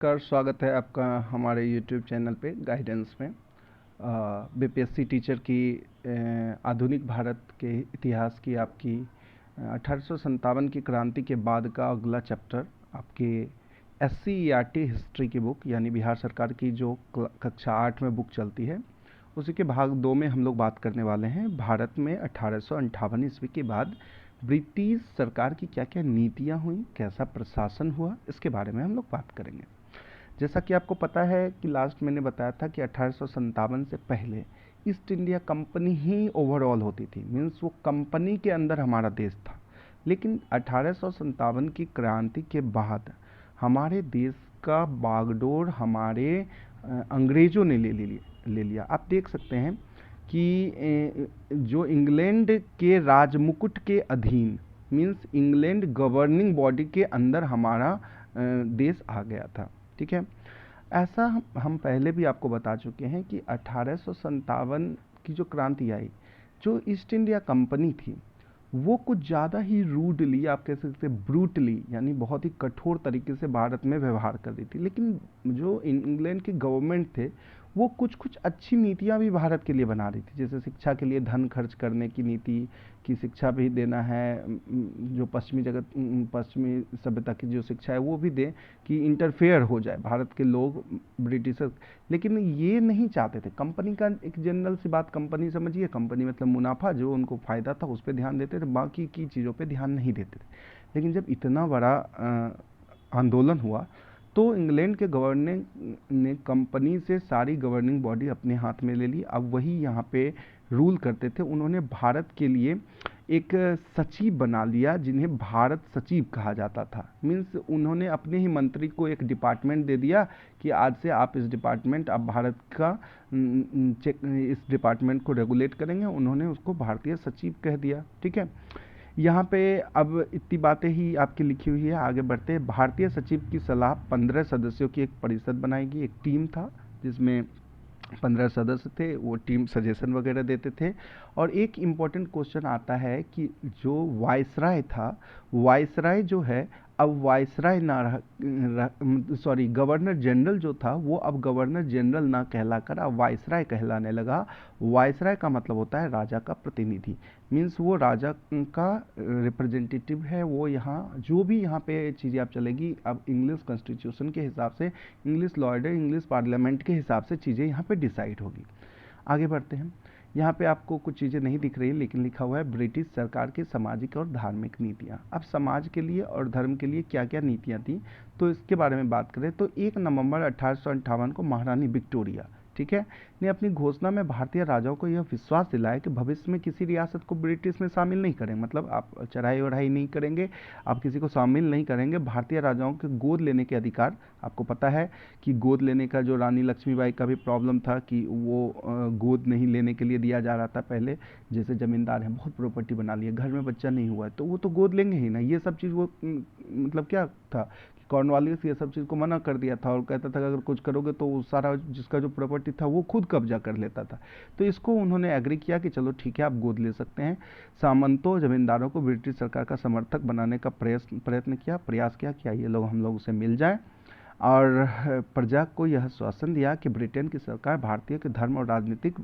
कर स्वागत है आपका हमारे YouTube चैनल पे गाइडेंस में। बीपीएससी टीचर की आधुनिक भारत के इतिहास की आपकी 1857 की क्रांति के बाद का अगला चैप्टर आपके SCERT हिस्ट्री की बुक यानी बिहार सरकार की जो कक्षा 8 में बुक चलती है उसी के भाग 2 में हम लोग बात करने वाले हैं। भारत में 1858 ईस्वी के बाद ब्रिटिश सरकार की क्या क्या नीतियाँ हुई, कैसा प्रशासन हुआ, इसके बारे में हम लोग बात करेंगे। जैसा कि आपको पता है कि लास्ट मैंने बताया था कि 1857 से पहले ईस्ट इंडिया कंपनी ही ओवरऑल होती थी, मीन्स वो कंपनी के अंदर हमारा देश था। लेकिन 1857 की क्रांति के बाद हमारे देश का बागडोर हमारे अंग्रेज़ों ने ले लिया। आप देख सकते हैं कि जो इंग्लैंड के राजमुकुट के अधीन, मीन्स इंग्लैंड गवर्निंग बॉडी के अंदर हमारा देश आ गया था। ठीक है, ऐसा हम पहले भी आपको बता चुके हैं कि 1857 की जो क्रांति आई, जो ईस्ट इंडिया कंपनी थी वो कुछ ज़्यादा ही रूडली, आप कह सकते ब्रूटली, यानी बहुत ही कठोर तरीके से भारत में व्यवहार कर रही थी। लेकिन जो इंग्लैंड के गवर्नमेंट थे वो कुछ कुछ अच्छी नीतियाँ भी भारत के लिए बना रही थी, जैसे शिक्षा के लिए धन खर्च करने की नीति, कि शिक्षा भी देना है, जो पश्चिमी सभ्यता की जो शिक्षा है वो भी दें, कि इंटरफेयर हो जाए भारत के लोग ब्रिटिशर। लेकिन ये नहीं चाहते थे। कंपनी का एक जनरल सी बात, कंपनी समझिए, कंपनी मतलब मुनाफा, जो उनको फ़ायदा था उस पर ध्यान देते थे, बाकी की चीज़ों पे ध्यान नहीं देते थे। लेकिन जब इतना बड़ा आंदोलन हुआ तो इंग्लैंड के गवर्नर ने कंपनी से सारी गवर्निंग बॉडी अपने हाथ में ले ली। अब वही यहाँ पे रूल करते थे। उन्होंने भारत के लिए एक सचिव बना लिया जिन्हें भारत सचिव कहा जाता था। मीन्स उन्होंने अपने ही मंत्री को एक डिपार्टमेंट दे दिया कि आज से आप इस डिपार्टमेंट, आप भारत का इस डिपार्टमेंट को रेगुलेट करेंगे। उन्होंने उसको भारतीय सचिव कह दिया। ठीक है, यहाँ पे अब इतनी बातें ही आपकी लिखी हुई है, आगे बढ़ते हैं। भारतीय सचिव की सलाह 15 सदस्यों की एक परिषद बनाएगी। एक टीम था जिसमें 15 सदस्य थे, वो टीम सजेशन वगैरह देते थे। और एक इम्पॉर्टेंट क्वेश्चन आता है कि जो वायसराय था, वायसराय जो है अब वायसराय ना सॉरी, गवर्नर जनरल जो था वो अब गवर्नर जनरल ना कहलाकर अब वायसराय कहलाने लगा। वायसराय का मतलब होता है राजा का प्रतिनिधि, मीन्स वो राजा का रिप्रेजेंटेटिव है। वो यहाँ जो भी यहाँ पे चीज़ें आप चलेगी, अब इंग्लिश कॉन्स्टिट्यूशन के हिसाब से, इंग्लिश लॉर्डर, इंग्लिश पार्लियामेंट के हिसाब से चीज़ें यहाँ पे डिसाइड होगी। आगे बढ़ते हैं। यहाँ पे आपको कुछ चीज़ें नहीं दिख रही, लेकिन लिखा हुआ है ब्रिटिश सरकार की सामाजिक और धार्मिक नीतियाँ। अब समाज के लिए और धर्म के लिए क्या क्या नीतियाँ थी, तो इसके बारे में बात करें तो 1 नवंबर 1858 को महारानी विक्टोरिया, ठीक है, ने अपनी घोषणा में भारतीय राजाओं को यह विश्वास दिलाया कि भविष्य में किसी रियासत को ब्रिटिश में शामिल नहीं करेंगे। मतलब आप चढ़ाई वढ़ाई नहीं करेंगे, आप किसी को शामिल नहीं करेंगे। भारतीय राजाओं के गोद लेने के अधिकार, आपको पता है कि गोद लेने का जो रानी लक्ष्मीबाई का भी प्रॉब्लम था कि वो गोद नहीं लेने के लिए दिया जा रहा था पहले। जैसे ज़मींदार हैं, बहुत प्रॉपर्टी बना ली है, घर में बच्चा नहीं हुआ है तो वो तो गोद लेंगे ही ना। ये सब चीज़ वो मतलब क्या था, कॉर्नवालिस ये सब चीज़ को मना कर दिया था और कहता था कि अगर कुछ करोगे तो सारा जिसका जो प्रॉपर्टी था वो खुद कब्जा कर लेता था। तो इसको उन्होंने एग्री किया कि चलो ठीक है, आप गोद ले सकते हैं। सामंतों, जमींदारों को ब्रिटिश सरकार का समर्थक बनाने का प्रयास किया कि आइए लोग, हम लोग उसे मिल जाएं। और प्रजा को यह आश्वासन दिया कि ब्रिटेन की सरकार भारतीय के धर्म और राजनीतिक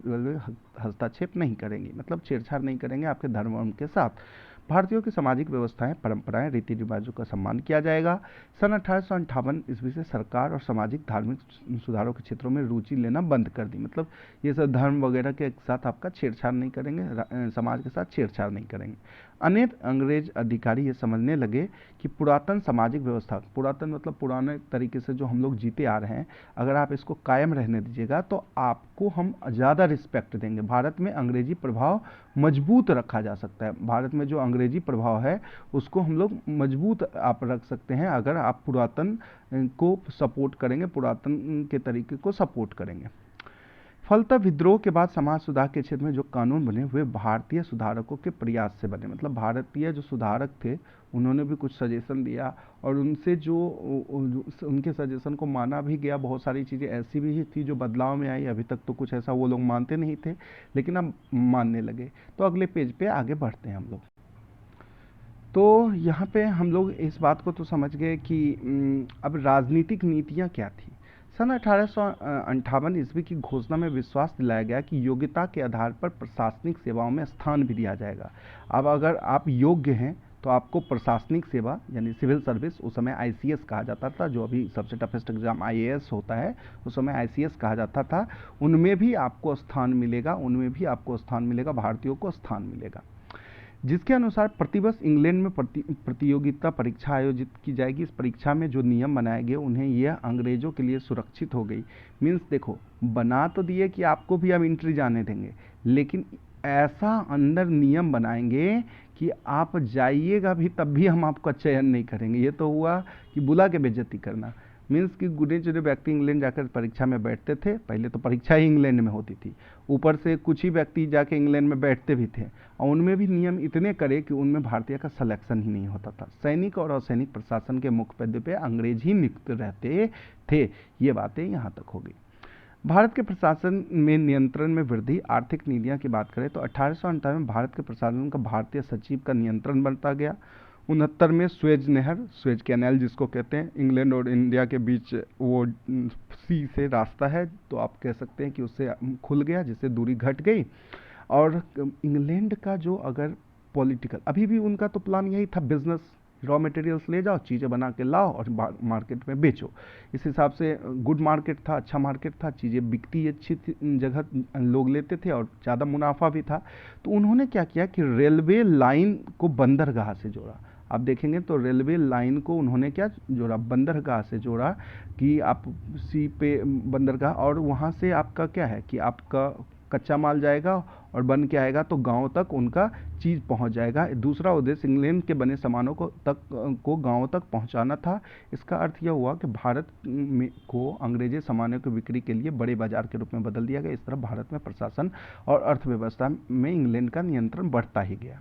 हस्तक्षेप नहीं करेंगी, मतलब छेड़छाड़ नहीं करेंगे आपके धर्म के साथ। भारतीयों की सामाजिक व्यवस्थाएं, परंपराएं, रीति रिवाजों का सम्मान किया जाएगा। सन 1858 ईस्वी से सरकार और सामाजिक धार्मिक सुधारों के क्षेत्रों में रुचि लेना बंद कर दी। मतलब ये सब धर्म वगैरह के साथ आपका छेड़छाड़ नहीं करेंगे, समाज के साथ छेड़छाड़ नहीं करेंगे। अनेक अंग्रेज अधिकारी ये समझने लगे कि पुरातन सामाजिक व्यवस्था, पुरातन मतलब पुराने तरीके से जो हम लोग जीते आ रहे हैं, अगर आप इसको कायम रहने दीजिएगा तो आपको हम ज़्यादा रिस्पेक्ट देंगे। भारत में अंग्रेजी प्रभाव मजबूत रखा जा सकता है। भारत में जो अंग्रेजी प्रभाव है उसको हम लोग मजबूत आप रख सकते हैं अगर आप पुरातन को सपोर्ट करेंगे, पुरातन के तरीके को सपोर्ट करेंगे। फलतः विद्रोह के बाद समाज सुधार के क्षेत्र में जो कानून बने वे भारतीय सुधारकों के प्रयास से बने। मतलब भारतीय जो सुधारक थे उन्होंने भी कुछ सजेशन दिया और उनसे जो उनके सजेशन को माना भी गया। बहुत सारी चीज़ें ऐसी भी थी जो बदलाव में आई, अभी तक तो कुछ ऐसा वो लोग मानते नहीं थे लेकिन अब मानने लगे। तो अगले पेज पे आगे बढ़ते हैं हम लोग। तो यहाँ पे हम लोग इस बात को तो समझ गए कि अब राजनीतिक नीतियाँ क्या थी। सन 1858 ईस्वी की घोषणा में विश्वास दिलाया गया कि योग्यता के आधार पर प्रशासनिक सेवाओं में स्थान भी दिया जाएगा। अब अगर आप योग्य हैं तो आपको प्रशासनिक सेवा यानी सिविल सर्विस, उस समय आईसीएस कहा जाता था, जो अभी सबसे टफेस्ट एग्जाम आईएएस होता है, उस समय आईसीएस कहा जाता था, उनमें भी आपको स्थान मिलेगा, भारतीयों को स्थान मिलेगा। जिसके अनुसार प्रतिवर्ष इंग्लैंड में प्रतियोगिता परीक्षा आयोजित की जाएगी। इस परीक्षा में जो नियम बनाए गए उन्हें यह अंग्रेजों के लिए सुरक्षित हो गई। मीन्स देखो, बना तो दिए कि आपको भी हम एंट्री जाने देंगे, लेकिन ऐसा अंदर नियम बनाएंगे कि आप जाइएगा भी तब भी हम आपका चयन नहीं करेंगे। ये तो हुआ कि बुला के बेइज्जती करना। मीन्स कि गुने चुने व्यक्ति इंग्लैंड जाकर परीक्षा में बैठते थे। पहले तो परीक्षा ही इंग्लैंड में होती थी, ऊपर से कुछ ही व्यक्ति जाके इंग्लैंड में बैठते भी थे, और उनमें भी नियम इतने कड़े कि उनमें भारतीय का सिलेक्शन ही नहीं होता था। सैनिक और असैनिक प्रशासन के मुख्य पद पे अंग्रेज ही नियुक्त रहते थे। ये बातें यहाँ तक हो गई। भारत के प्रशासन में नियंत्रण में वृद्धि। आर्थिक नीतियाँ की बात करें तो 1898 में भारत के प्रशासन का भारतीय सचिव का नियंत्रण बनता गया। 69 में स्वेज नहर, स्वेज कैनाल जिसको कहते हैं, इंग्लैंड और इंडिया के बीच वो सी से रास्ता है, तो आप कह सकते हैं कि उससे खुल गया, जिससे दूरी घट गई। और इंग्लैंड का जो अगर पॉलिटिकल, अभी भी उनका तो प्लान यही था, बिजनेस, रॉ मटेरियल्स ले जाओ, चीज़ें बना के लाओ और मार्केट में बेचो। इस हिसाब से गुड मार्केट था, अच्छा मार्केट था, चीज़ें बिकती अच्छी जगह लोग लेते थे और ज़्यादा मुनाफा भी था। तो उन्होंने क्या किया कि रेलवे लाइन को बंदरगाह से जोड़ा। आप देखेंगे तो रेलवे लाइन को उन्होंने क्या जोड़ा, बंदरगाह से जोड़ा, कि आप सी पे बंदरगाह, और वहाँ से आपका क्या है कि आपका कच्चा माल जाएगा और बन के आएगा तो गांव तक उनका चीज़ पहुंच जाएगा। दूसरा उद्देश्य इंग्लैंड के बने सामानों को गांवों तक पहुंचाना था। इसका अर्थ यह हुआ कि भारत में को अंग्रेजी सामानों की बिक्री के लिए बड़े बाजार के रूप में बदल दिया गया। इस तरह भारत में प्रशासन और अर्थव्यवस्था में इंग्लैंड का नियंत्रण बढ़ता ही गया।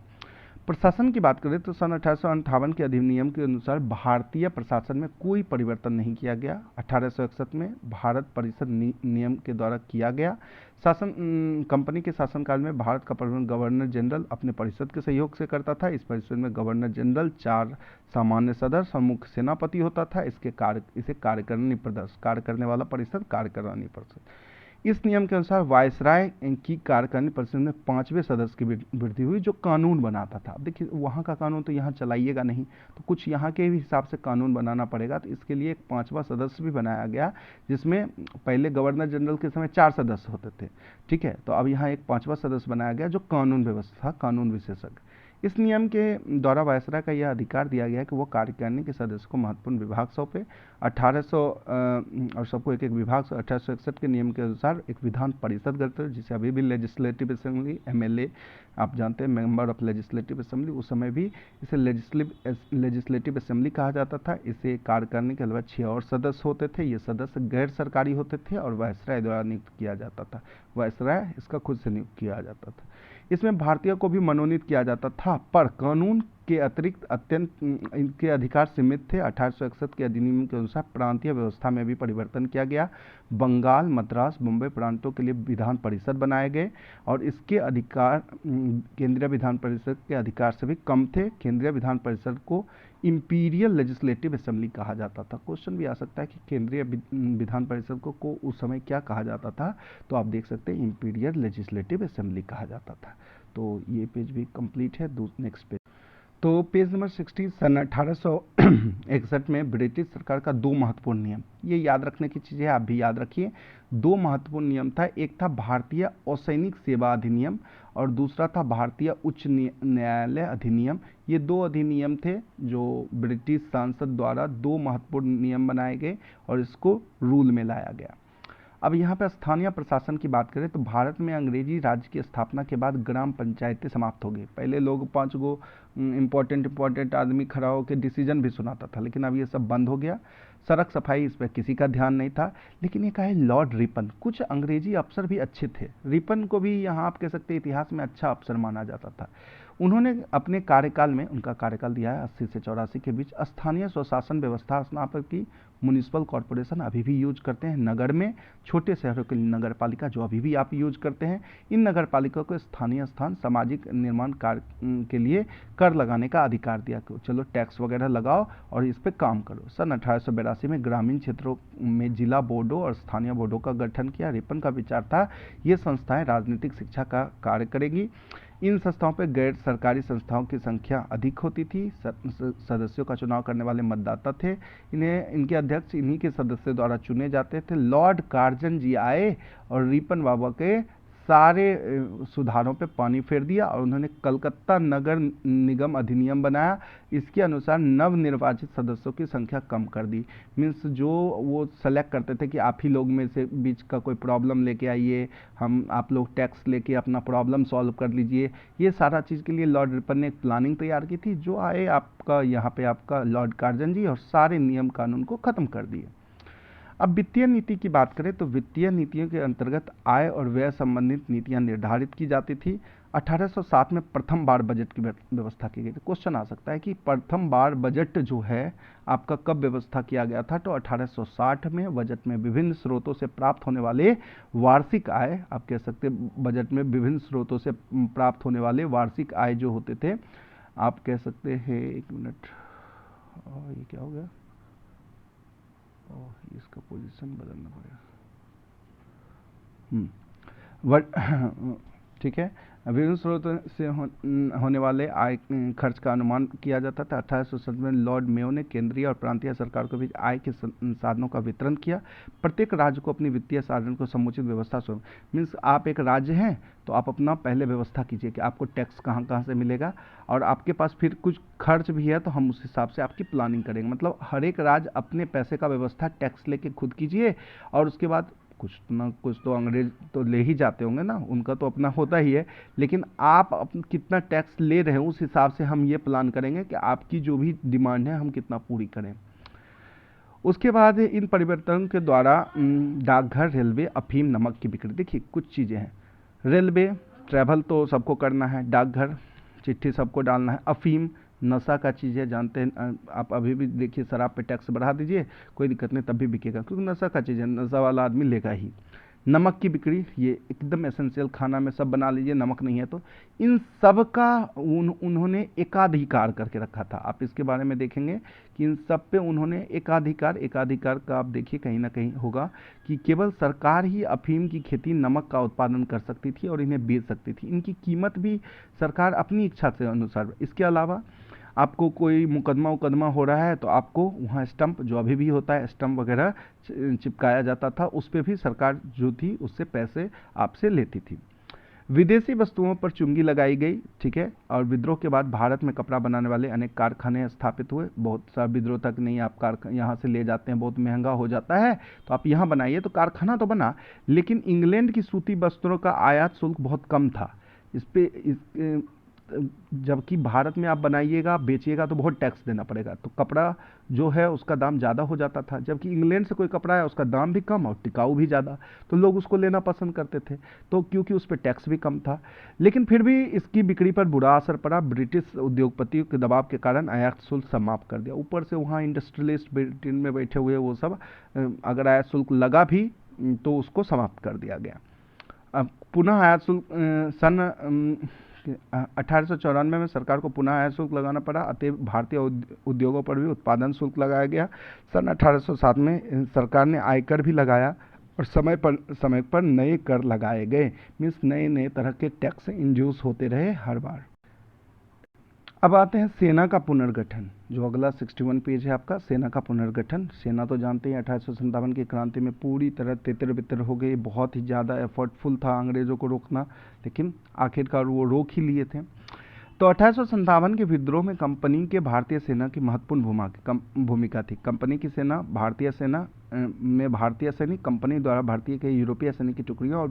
प्रशासन की बात करें तो सन 1858 के अधिनियम के अनुसार भारतीय प्रशासन में कोई परिवर्तन नहीं किया गया। 1861 में भारत परिषद नियम के द्वारा किया गया। कंपनी के शासनकाल में भारत का प्रबंधन गवर्नर जनरल अपने परिषद के सहयोग से करता था। इस परिषद में गवर्नर जनरल, 4 सामान्य सदस्य और मुख्य सेनापति होता था। इसे कार्य करने वाला परिषद, कार्यकारिणी परिषद। इस नियम के अनुसार वायसराय की कार्यकारिणी परिषद में 5वें सदस्य की वृद्धि हुई, जो कानून बनाता था। देखिए, वहाँ का कानून तो यहाँ चलाइएगा नहीं, तो कुछ यहाँ के भी हिसाब से कानून बनाना पड़ेगा। तो इसके लिए एक 5वां सदस्य भी बनाया गया, जिसमें पहले गवर्नर जनरल के समय 4 सदस्य होते थे, ठीक है। तो अब यहाँ एक 5वां सदस्य बनाया गया, जो कानून व्यवस्था, कानून विशेषज्ञ। इस नियम के द्वारा वायसराय का यह अधिकार दिया गया कि वो कार्यकारिणी के सदस्य को महत्वपूर्ण विभाग सौंपे। 1800 और सबको एक एक विभाग। 1861 के नियम के अनुसार एक विधान परिषद गठित, जिसे अभी भी लेजिस्लेटिव असेंबली, एमएलए आप जानते हैं, मेंबर ऑफ लेजिस्लेटिव असेंबली, उस समय भी इसे लेजिस्लेटिव असेंबली कहा जाता था। इसे कार्यकारिणी के अलावा 6 और सदस्य होते थे। ये सदस्य गैर सरकारी होते थे और वायसराय द्वारा नियुक्त किया जाता था। वायसराय इसका खुद से नियुक्त किया जाता था। इसमें भारतीयों को भी मनोनीत किया जाता था, पर कानून के अतिरिक्त अत्यंत इनके अधिकार सीमित थे। 1861 के अधिनियम के अनुसार प्रांतीय व्यवस्था में भी परिवर्तन किया गया। बंगाल, मद्रास, मुंबई प्रांतों के लिए विधान परिषद बनाए गए और इसके अधिकार केंद्रीय विधान परिषद के अधिकार से भी कम थे। केंद्रीय विधान परिषद को इंपीरियल लेजिस्लेटिव असेंबली कहा जाता था। क्वेश्चन भी आ सकता है कि केंद्रीय विधान परिषद को उस समय क्या कहा जाता था, तो आप देख सकते हैं इंपीरियल लेजिस्लेटिव असेंबली कहा जाता था। तो ये पेज भी कंप्लीट है। नेक्स्ट पेज, तो पेज नंबर 60, सन 1861 में ब्रिटिश सरकार का 2 महत्वपूर्ण नियम, ये याद रखने की चीज़ें आप भी याद रखिए। 2 महत्वपूर्ण नियम था, एक था भारतीय असैनिक सेवा अधिनियम और दूसरा था भारतीय उच्च न्यायालय अधिनियम। ये 2 अधिनियम थे जो ब्रिटिश संसद द्वारा 2 महत्वपूर्ण नियम बनाए गए और इसको रूल में लाया गया। अब यहाँ पर स्थानीय प्रशासन की बात करें तो भारत में अंग्रेजी राज्य की स्थापना के बाद ग्राम पंचायतें समाप्त हो गई। पहले लोग 5 गो इम्पोर्टेंट आदमी खड़ा होकर डिसीजन भी सुनाता था, लेकिन अब ये सब बंद हो गया। सड़क सफाई, इस पर किसी का ध्यान नहीं था। लेकिन ये कहे लॉर्ड रिपन, कुछ अंग्रेजी अफसर भी अच्छे थे। रिपन को भी यहाँ आप कह सकते हैं इतिहास में अच्छा अफसर माना जाता था। उन्होंने अपने कार्यकाल में, उनका कार्यकाल दिया है 80 से 84 के बीच, स्थानीय स्वशासन व्यवस्था स्थापना की म्युनिसिपल कॉरपोरेशन अभी भी यूज करते हैं। नगर में छोटे शहरों के लिए नगर पालिका जो अभी भी आप यूज करते हैं। इन नगर पालिका को स्थानीय स्थान सामाजिक निर्माण कार्य के लिए कर लगाने का अधिकार दिया कि चलो टैक्स वगैरह लगाओ और इस पे काम करो। सन 1882 में ग्रामीण क्षेत्रों में जिला बोर्डों और स्थानीय बोर्डों का गठन किया। रिपन का विचार था ये संस्थाएं राजनीतिक शिक्षा का कार्य करेंगी। इन संस्थाओं पर गैर सरकारी संस्थाओं की संख्या अधिक होती थी। सदस्यों का चुनाव करने वाले मतदाता थे। इनके अध्यक्ष इन्हीं के सदस्यों द्वारा चुने जाते थे। लॉर्ड कार्जन जी आए और रिपन बाबा के सारे सुधारों पे पानी फेर दिया और उन्होंने कलकत्ता नगर निगम अधिनियम बनाया। इसके अनुसार नवनिर्वाचित सदस्यों की संख्या कम कर दी। मीन्स जो वो सेलेक्ट करते थे कि आप ही लोग में से बीच का कोई प्रॉब्लम लेके आइए, आप लोग टैक्स लेके अपना प्रॉब्लम सॉल्व कर लीजिए, ये सारा चीज़ के लिए लॉर्ड रिपन ने एक प्लानिंग तैयार की थी। जो आए आपका यहाँ पे आपका लॉर्ड कार्जन जी और सारे नियम कानून को ख़त्म कर दिए। अब वित्तीय नीति की बात करें तो वित्तीय नीतियों के अंतर्गत आय और व्यय संबंधित नीतियां निर्धारित की जाती थी। 1807 में प्रथम बार बजट की व्यवस्था की गई थी। क्वेश्चन आ सकता है कि प्रथम बार बजट जो है आपका कब व्यवस्था किया गया था, तो 1860 में बजट में विभिन्न स्रोतों से प्राप्त होने वाले वार्षिक आय, आप कह सकते हैं बजट में विभिन्न स्रोतों से प्राप्त होने वाले वार्षिक आय जो होते थे, आप कह सकते हैं, एक मिनट, ये क्या हो गया, इसका पोजीशन बदलना पड़ेगा। ठीक है, विभिन्न स्रोतों से होने वाले आय खर्च का अनुमान किया जाता था। 1867 में लॉर्ड मेयो ने केंद्रीय और प्रांतीय सरकार के बीच आय के साधनों का वितरण किया। प्रत्येक राज्य को अपनी वित्तीय साधन को समुचित व्यवस्था से, मीन्स आप एक राज्य हैं तो आप अपना पहले व्यवस्था कीजिए कि आपको टैक्स कहाँ कहाँ से मिलेगा और आपके पास फिर कुछ खर्च भी है तो हम उस हिसाब से आपकी प्लानिंग करेंगे। मतलब हर एक राज्य अपने पैसे का व्यवस्था टैक्स लेके खुद कीजिए और उसके बाद कुछ ना कुछ तो अंग्रेज तो ले ही जाते होंगे ना, उनका तो अपना होता ही है, लेकिन आप कितना टैक्स ले रहे हैं उस हिसाब से हम ये प्लान करेंगे कि आपकी जो भी डिमांड है हम कितना पूरी करें। उसके बाद इन परिवर्तनों के द्वारा डाकघर, रेलवे, अफीम, नमक की बिक्री, देखिए कुछ चीज़ें हैं। रेलवे ट्रैवल तो सबको करना है, डाकघर चिट्ठी सबको डालना है, अफीम नशा का चीज़ है, जानते हैं आप, अभी भी देखिए शराब पे टैक्स बढ़ा दीजिए कोई दिक्कत नहीं, तब भी बिकेगा क्योंकि नशा का चीज़ है, नशा वाला आदमी लेगा ही। नमक की बिक्री, ये एकदम एसेंशियल, खाना में सब बना लीजिए, नमक नहीं है तो। इन सब का उन्होंने एकाधिकार करके रखा था। आप इसके बारे में देखेंगे कि इन सब पे उन्होंने एकाधिकार का आप देखिए कहीं ना कहीं होगा कि केवल सरकार ही अफीम की खेती, नमक का उत्पादन कर सकती थी और इन्हें बेच सकती थी। इनकी कीमत भी सरकार अपनी इच्छा से अनुसार। इसके अलावा आपको कोई मुकदमा हो रहा है तो आपको वहाँ स्टंप, जो अभी भी होता है स्टंप वगैरह चिपकाया जाता था, उस पर भी सरकार जो थी उससे पैसे आपसे लेती थी। विदेशी वस्तुओं पर चुंगी लगाई गई, ठीक है। और विद्रोह के बाद भारत में कपड़ा बनाने वाले अनेक कारखाने स्थापित हुए। बहुत सारा विद्रोह तक नहीं, आप यहाँ से ले जाते हैं, बहुत महंगा हो जाता है तो आप यहाँ बनाइए, तो कारखाना तो बना, लेकिन इंग्लैंड की सूती वस्त्रों का आयात शुल्क बहुत कम था। जबकि भारत में आप बनाइएगा, बेचिएगा तो बहुत टैक्स देना पड़ेगा, तो कपड़ा जो है उसका दाम ज़्यादा हो जाता था। जबकि इंग्लैंड से कोई कपड़ा है उसका दाम भी कम और टिकाऊ भी ज़्यादा, तो लोग उसको लेना पसंद करते थे, तो क्योंकि उस पर टैक्स भी कम था। लेकिन फिर भी इसकी बिक्री पर बुरा असर पड़ा। ब्रिटिश उद्योगपतियों के दबाव के कारण आयात शुल्क समाप्त कर दिया। ऊपर से वहाँ इंडस्ट्रियलिस्ट ब्रिटेन में बैठे हुए वो सब, अगर आयात शुल्क लगा भी तो उसको समाप्त कर दिया गया। अब पुनः आयात शुल्क सन 1894 में सरकार को पुनः आयात शुल्क लगाना पड़ा। अतः भारतीय उद्योगों पर भी उत्पादन शुल्क लगाया गया। सन 1807 में सरकार ने आयकर भी लगाया और समय पर नए कर लगाए गए। मीन्स नए तरह के टैक्स इंड्यूस होते रहे हर बार। अब आते हैं सेना का पुनर्गठन, जो अगला 61 पेज है आपका, सेना का पुनर्गठन। सेना तो जानते हैं 1857 की क्रांति में पूरी तरह तितर बितर हो गई। बहुत ही ज़्यादा एफर्टफुल था अंग्रेज़ों को रोकना, लेकिन आखिरकार वो रोक ही लिए थे। तो 1857 के विद्रोह में कंपनी के भारतीय सेना की महत्वपूर्ण भूमिका थी। कंपनी की सेना, भारतीय सेना में भारतीय सैनिक, कंपनी द्वारा भारतीय के यूरोपीय सैनिक की टुकड़ियाँ और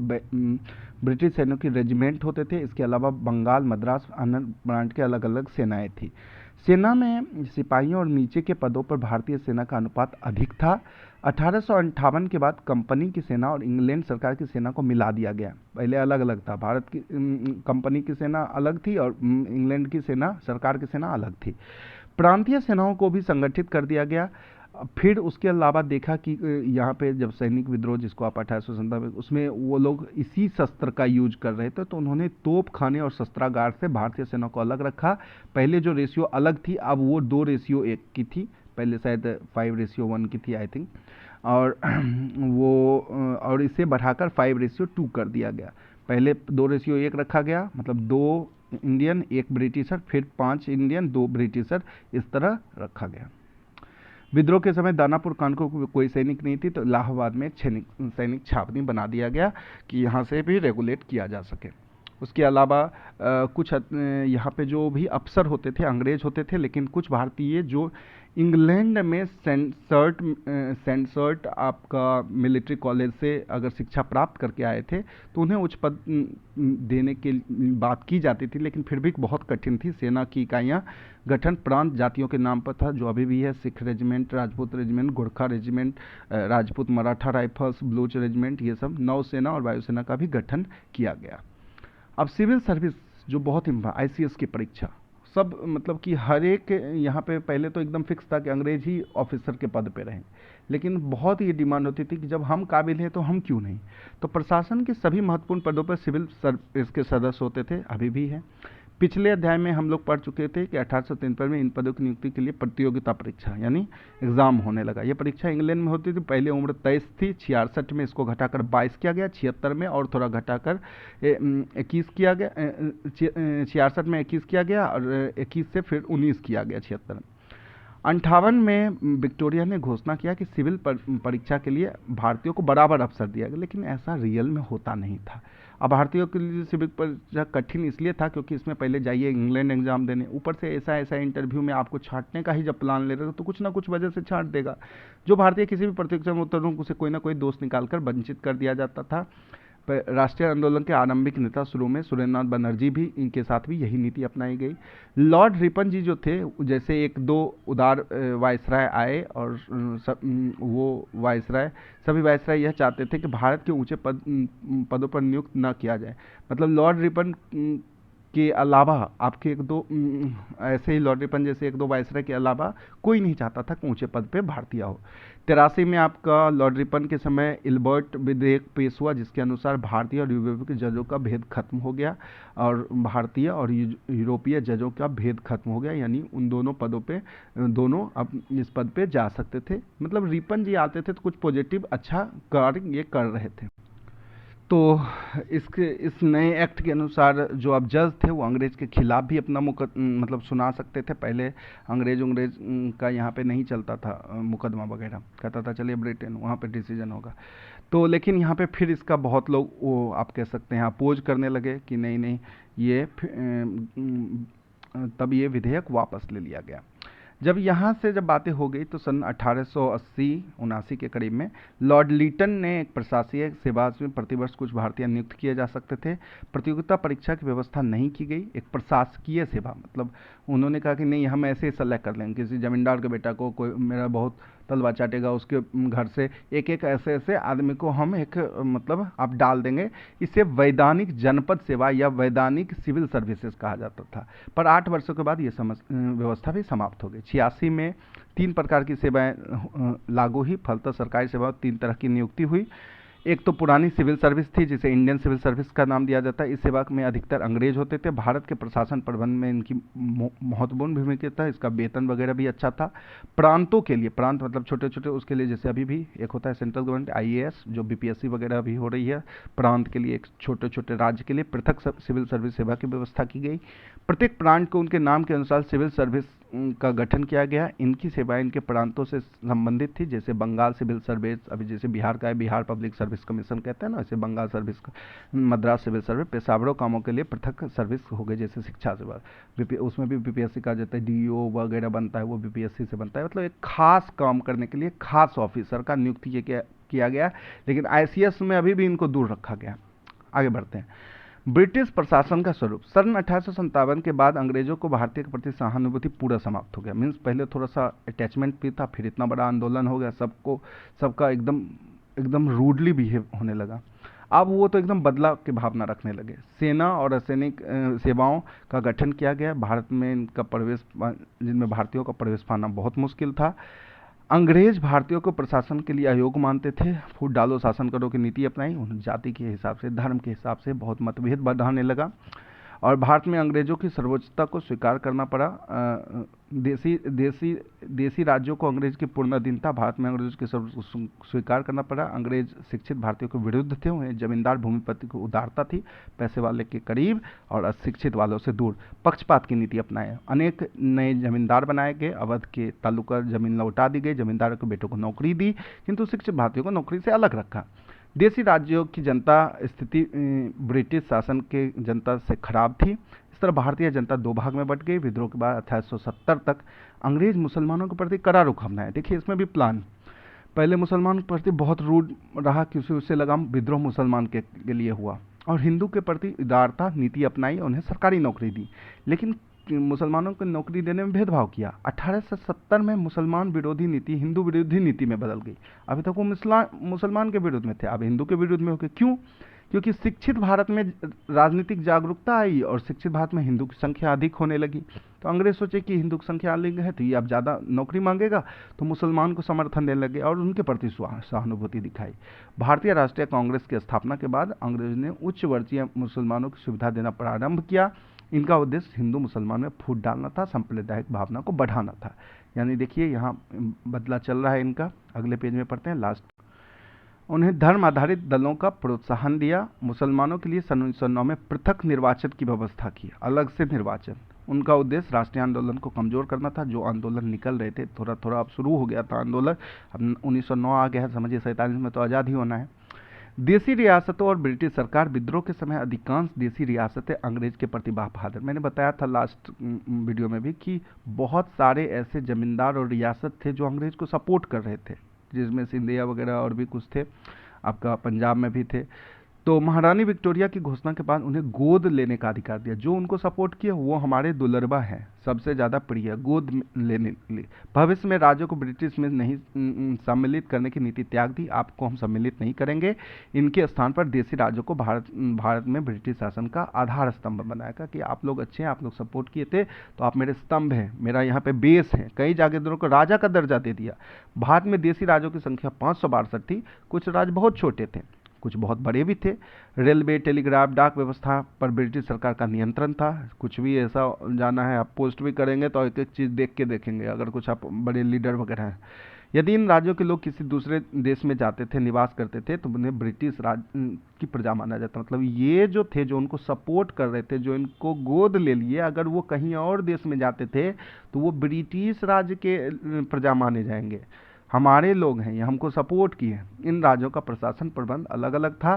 ब्रिटिश सैनिकों की रेजिमेंट होते थे। इसके अलावा बंगाल, मद्रास, आनंद ब्रांड के अलग अलग सेनाएं थी। सेना में सिपाहियों और नीचे के पदों पर भारतीय सेना का अनुपात अधिक था। 1858 के बाद कंपनी की सेना और इंग्लैंड सरकार की सेना को मिला दिया गया। पहले अलग अलग था, भारत की कंपनी की सेना अलग थी और इंग्लैंड की सेना, सरकार की सेना अलग थी। प्रांतीय सेनाओं को भी संगठित कर दिया गया फिर उसके अलावा देखा कि यहाँ पे जब सैनिक विद्रोह जिसको आप 1897 उसमें वो लोग इसी शस्त्र का यूज कर रहे थे, तो उन्होंने तोप खाने और शस्त्रागार से भारतीय सेना को अलग रखा। पहले जो रेशियो अलग थी अब वो 2:1 की थी, पहले शायद 5:1 की थी आई थिंक, और वो और इसे बढ़ाकर 5:2 कर दिया गया। पहले 2:1 रखा गया, मतलब 2 इंडियन 1 ब्रिटिशर, फिर 5 इंडियन 2 ब्रिटिशर, इस तरह रखा गया। विद्रोह के समय दानापुर कानपुर को कोई सैनिक नहीं थी, तो इलाहाबाद में एक सैनिक छावनी बना दिया गया कि यहाँ से भी रेगुलेट किया जा सके। उसके अलावा कुछ यहाँ पे जो भी अफसर होते थे अंग्रेज होते थे, लेकिन कुछ भारतीय जो इंग्लैंड में सेंसर्ट आपका मिलिट्री कॉलेज से अगर शिक्षा प्राप्त करके आए थे, तो उन्हें उच्च पद देने के बात की जाती थी, लेकिन फिर भी बहुत कठिन थी। सेना की इकाइयाँ गठन प्रांत जातियों के नाम पर था, जो अभी भी है। Sikh regiment, Rajput regiment, Gorkha regiment, Rajput Maratha rifles, Baloch regiment, ये सब। नौसेना और वायुसेना का भी गठन किया गया। अब सिविल सर्विस जो बहुत ICS की परीक्षा, सब मतलब कि हर एक यहाँ पे पहले तो एकदम फिक्स था कि अंग्रेज ही ऑफिसर के पद पे रहें, लेकिन बहुत ये डिमांड होती थी कि जब हम काबिल हैं तो हम क्यों नहीं। तो प्रशासन के सभी महत्वपूर्ण पदों पर सिविल सर्विस के सदस्य होते थे, अभी भी हैं। पिछले अध्याय में हम लोग पढ़ चुके थे कि 1853 में इन पदों की नियुक्ति के लिए प्रतियोगिता परीक्षा यानी एग्जाम होने लगा। यह परीक्षा इंग्लैंड में होती थी। पहले उम्र 23 थी, 66 में इसको घटाकर 22 किया गया, 76 में और थोड़ा घटाकर 21 किया गया, 66 में 21 किया गया और 21 से फिर 19 किया गया 76 में। 58 में विक्टोरिया ने घोषणा किया कि सिविल परीक्षा के लिए भारतीयों को बराबर अवसर दिया गया, लेकिन ऐसा रियल में होता नहीं था। अब भारतीयों के लिए सिविल परीक्षा कठिन इसलिए था क्योंकि इसमें पहले जाइए इंग्लैंड एग्जाम देने, ऊपर से ऐसा इंटरव्यू में आपको छांटने का ही जब प्लान ले रहे हो तो कुछ ना कुछ वजह से छांट देगा। जो भारतीय किसी भी प्रतियोगिता में उतरने उसे कोई ना कोई दोष निकालकर वंचित कर दिया जाता था। राष्ट्रीय आंदोलन के आरंभिक नेता शुरू में सुरेंद्रनाथ बनर्जी भी, इनके साथ भी यही नीति अपनाई गई। लॉर्ड रिपन जी जो थे, जैसे 1-2 उदार वायसराय आए और वो वायसराय, सभी वायसराय यह चाहते थे कि भारत के ऊंचे पदों पर नियुक्त न किया जाए। मतलब लॉर्ड रिपन के अलावा आपके 1-2 ऐसे ही लॉर्ड रिपन जैसे 1-2 वायसराय के अलावा कोई नहीं चाहता था कि ऊंचे पद पे भारतीय हो। 83 में आपका लॉर्ड रिपन के समय इल्बर्ट विधेयक पेश हुआ, जिसके अनुसार भारतीय और यूरोपीय जजों का भेद खत्म हो गया और भारतीय और यूरोपीय जजों का भेद खत्म हो गया, यानी उन दोनों पदों पे दोनों अब इस पद पे जा सकते थे। मतलब रिपन जी आते थे तो कुछ पॉजिटिव अच्छा कार्य ये कर रहे थे। तो इस नए एक्ट के अनुसार जो अब जज थे वो अंग्रेज के खिलाफ भी अपना मतलब सुना सकते थे। पहले अंग्रेज का यहाँ पे नहीं चलता था मुकदमा वगैरह, कहता था चलिए ब्रिटेन वहाँ पे डिसीजन होगा। तो लेकिन यहाँ पे फिर इसका बहुत लोग वो आप कह सकते हैं अपोज करने लगे कि नहीं नहीं ये तब ये विधेयक वापस ले लिया गया। जब यहाँ से जब बातें हो गई तो सन 1880-79 के करीब में लॉर्ड लीटन ने एक प्रशासकीय सेवा में प्रतिवर्ष कुछ भारतीय नियुक्त किए जा सकते थे। प्रतियोगिता परीक्षा की व्यवस्था नहीं की गई। एक प्रशासकीय सेवा मतलब उन्होंने कहा कि नहीं हम ऐसे ही सेलेक्ट कर लेंगे, किसी जमींदार के बेटा को कोई मेरा बहुत तलवा चाटेगा उसके घर से एक ऐसे आदमी को हम एक मतलब आप डाल देंगे। इसे वैधानिक जनपद सेवा या वैधानिक सिविल सर्विसेज कहा जाता था। पर 8 वर्षों के बाद ये व्यवस्था भी समाप्त हो गई। 86 में 3 प्रकार की सेवाएं लागू हुई। फलतः सरकारी सेवा 3 तरह की नियुक्ति हुई। एक तो पुरानी सिविल सर्विस थी जिसे इंडियन सिविल सर्विस का नाम दिया जाता है। इस सेवा में अधिकतर अंग्रेज होते थे। भारत के प्रशासन प्रबंध में इनकी महत्वपूर्ण भूमिका था। इसका वेतन वगैरह भी अच्छा था। प्रांतों के लिए, प्रांत मतलब छोटे छोटे, उसके लिए जैसे अभी भी एक होता है सेंट्रल गवर्नमेंट IAS जो BPSC वगैरह भी हो रही है, प्रांत के लिए एक छोटे छोटे राज्य के लिए पृथक सिविल सर्विस सेवा की व्यवस्था की गई। प्रत्येक प्रांत को उनके नाम के अनुसार सिविल सर्विस का गठन किया गया। इनकी सेवाएं इनके प्रांतों से संबंधित थी। जैसे बंगाल सिविल सर्विस, अभी जैसे बिहार का है बिहार पब्लिक सर्विस कमीशन कहते हैं ना, ऐसे Bengal service, Madras civil service. पेशावरों कामों के लिए पृथक सर्विस हो गई, जैसे शिक्षा सेवा, उसमें भी BPSC का जाता है। DO वगैरह बनता है वो BPSC से बनता है। मतलब एक खास काम करने के लिए खास ऑफिसर का नियुक्ति किया गया। लेकिन ICS में अभी भी इनको दूर रखा गया। आगे बढ़ते हैं। ब्रिटिश प्रशासन का स्वरूप। सन 1857 के बाद अंग्रेजों को भारतीय के प्रति सहानुभूति पूरा समाप्त हो गया। मीन्स पहले थोड़ा सा अटैचमेंट भी था, फिर इतना बड़ा आंदोलन हो गया, सबका एकदम रूडली बिहेव होने लगा। अब वो तो एकदम बदलाव की भावना रखने लगे। सेना और असैनिक सेवाओं का गठन किया गया। भारत में इनका प्रवेश, जिनमें भारतीयों का प्रवेश पाना बहुत मुश्किल था। अंग्रेज भारतीयों को प्रशासन के लिए अयोग्य मानते थे। फूट डालो शासन करो की नीति अपनाई। उन्होंने जाति के हिसाब से, धर्म के हिसाब से बहुत मतभेद बढ़ाने लगा और भारत में अंग्रेजों की सर्वोच्चता को स्वीकार करना पड़ा। देसी राज्यों को अंग्रेज की पूर्ण अधीनता, भारत में अंग्रेजों की स्वीकार करना पड़ा। अंग्रेज शिक्षित भारतीयों के विरुद्ध थे। उन्हें जमींदार भूमिपति को उदारता थी, पैसे वाले के करीब और अशिक्षित वालों से दूर। पक्षपात की नीति अपनाए, अनेक नए जमींदार बनाए गए, अवध के तालुका जमीन लौटा दी गई, जमींदारों के बेटों को नौकरी दी, किंतु शिक्षित भारतीयों को नौकरी से अलग रखा। देसी राज्यों की जनता स्थिति ब्रिटिश शासन के जनता से खराब थी। इस तरह भारतीय जनता दो भाग में बट गई। विद्रोह के बाद 1870 तक अंग्रेज मुसलमानों के प्रति कड़ा रुख अपनाए। देखिए इसमें भी प्लान, पहले मुसलमानों के प्रति बहुत रूड रहा, किसी उससे लगाम, विद्रोह मुसलमान के लिए हुआ और हिंदू के प्रति उदारता नीति अपनाई, उन्हें सरकारी नौकरी दी, लेकिन मुसलमानों को नौकरी देने में भेदभाव किया। 1870 में मुसलमान विरोधी नीति हिंदू विरोधी नीति में बदल गई। अभी तक वो मुसलमान के विरुद्ध में थे, अब हिंदू के विरुद्ध में हो गए। क्यों? क्योंकि शिक्षित भारत में राजनीतिक जागरूकता आई और शिक्षित भारत में हिंदू की संख्या अधिक होने लगी। तो अंग्रेज सोचे कि हिंदू की संख्या अधिक है तो ये अब ज़्यादा नौकरी मांगेगा, तो मुसलमान को समर्थन देने लगे और उनके प्रति सहानुभूति दिखाई। भारतीय राष्ट्रीय कांग्रेस की स्थापना के बाद अंग्रेज ने उच्च वर्गीय मुसलमानों की सुविधा देना प्रारंभ किया। इनका उद्देश्य हिंदू मुसलमान में फूट डालना था, सांप्रदायिक भावना को बढ़ाना था। यानी देखिए यहाँ बदला चल रहा है इनका। अगले पेज में पढ़ते हैं लास्ट। उन्हें धर्म आधारित दलों का प्रोत्साहन दिया। मुसलमानों के लिए सन 1909 में पृथक निर्वाचन की व्यवस्था की, अलग से निर्वाचन। उनका उद्देश्य राष्ट्रीय आंदोलन को कमजोर करना था। जो आंदोलन निकल रहे थे, थोड़ा थोड़ा अब शुरू हो गया था आंदोलन, अब 1909 आ गया है, समझिए 47 में तो आज़ाद ही होना है। देसी रियासतों और ब्रिटिश सरकार, विद्रोह के समय अधिकांश देसी रियासतें अंग्रेज के प्रति वफादार। मैंने बताया था लास्ट वीडियो में भी कि बहुत सारे ऐसे जमींदार और रियासत थे जो अंग्रेज को सपोर्ट कर रहे थे, जिसमें सिंधिया वगैरह और भी कुछ थे, आपका पंजाब में भी थे। तो महारानी विक्टोरिया की घोषणा के बाद उन्हें गोद लेने का अधिकार दिया। जो उनको सपोर्ट किया वो हमारे दुलरबा हैं, सबसे ज़्यादा प्रिय, गोद लेने के लिए। भविष्य में राज्यों को ब्रिटिश में नहीं सम्मिलित करने की नीति त्याग दी। आपको हम सम्मिलित नहीं करेंगे, इनके स्थान पर देसी राज्यों को भारत में ब्रिटिश शासन का आधार स्तंभ बनाएगा कि आप लोग अच्छे हैं, आप लोग सपोर्ट किए थे तो आप मेरे स्तंभ हैं, मेरा यहाँ पे बेस है। कई जागीरदारों को राजा का दर्जा दे दिया। भारत में देसी राज्यों की संख्या 562 थी। कुछ राज्य बहुत छोटे थे, कुछ बहुत बड़े भी थे। रेलवे, टेलीग्राफ, डाक व्यवस्था पर ब्रिटिश सरकार का नियंत्रण था। कुछ भी ऐसा जाना है, आप पोस्ट भी करेंगे तो एक एक चीज़ देख के देखेंगे, अगर कुछ आप बड़े लीडर वगैरह हैं। यदि इन राज्यों के लोग किसी दूसरे देश में जाते थे, निवास करते थे, तो उन्हें ब्रिटिश राज की प्रजा माना जाता। मतलब ये जो थे, जो उनको सपोर्ट कर रहे थे, जो इनको गोद ले लिए, अगर वो कहीं और देश में जाते थे तो वो ब्रिटिश राज्य के प्रजा माने जाएंगे। हमारे लोग हैं, ये हमको सपोर्ट किए। इन राज्यों का प्रशासन प्रबंध अलग अलग था।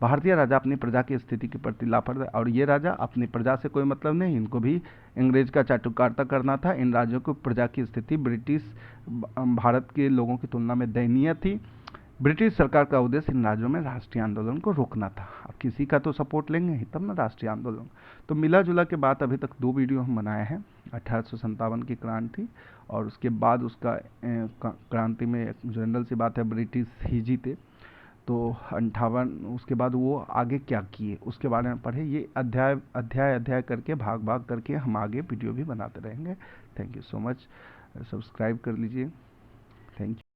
भारतीय राजा अपनी प्रजा की स्थिति के प्रति लापरवाह, और ये राजा अपनी प्रजा से कोई मतलब नहीं, इनको भी अंग्रेज का चाटुकारिता करना था। इन राज्यों को प्रजा की स्थिति ब्रिटिश भारत के लोगों की तुलना में दयनीय थी। ब्रिटिश सरकार का उद्देश्य इन राज्यों में राष्ट्रीय आंदोलन को रोकना था। अब किसी का तो सपोर्ट लेंगे ही तब ना राष्ट्रीय आंदोलन। तो मिला जुला के बाद अभी तक 2 वीडियो हम बनाए हैं। 1857 की क्रांति और उसके बाद उसका क्रांति में एक जनरल सी बात है, ब्रिटिश ही जीते। तो 58, उसके बाद वो आगे क्या किए उसके बारे में पढ़े। ये अध्याय करके, भाग भाग करके हम आगे वीडियो भी बनाते रहेंगे। Thank you so much. Subscribe कर लीजिए। Thank you.